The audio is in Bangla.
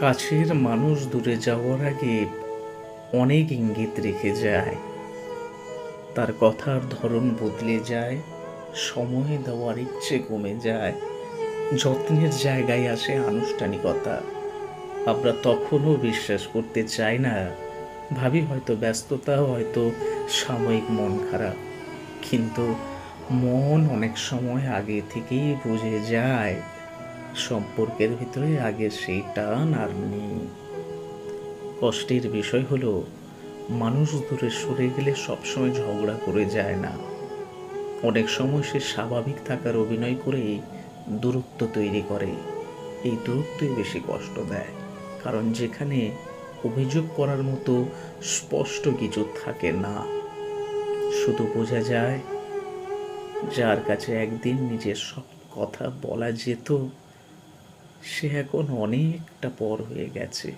কাছের মানুষ দূরে যাওয়ার আগে অনেক ইঙ্গিত রেখে যায়। তার কথার ধরন বদলে যায়, সময় দেওয়ার ইচ্ছে কমে যায়, যত্নের জায়গায় আসে আনুষ্ঠানিকতা। আমরা তখনও বিশ্বাস করতে চাই না, ভাবি হয়তো ব্যস্ততা, হয়তো সাময়িক মন খারাপ। কিন্তু মন অনেক সময় আগে থেকেই বুঝে যায় সম্পর্কের ভিতরে আগের সেই টান আর নেই। কষ্টের বিষয় হলো, মানুষ দূরে সরে গেলে সবসময় ঝগড়া করে যায় না। অনেক সময় সে স্বাভাবিক থাকার অভিনয় করেই দূরত্ব তৈরি করে। এই দূরত্বই বেশি কষ্ট দেয়, কারণ যেখানে অভিযোগ করার মতো স্পষ্ট কিছু থাকে না। শুধু বোঝা যায়, যার কাছে একদিন নিজের সব কথা বলা যেত, সে এখন অনেকটা পর হয়ে গেছে।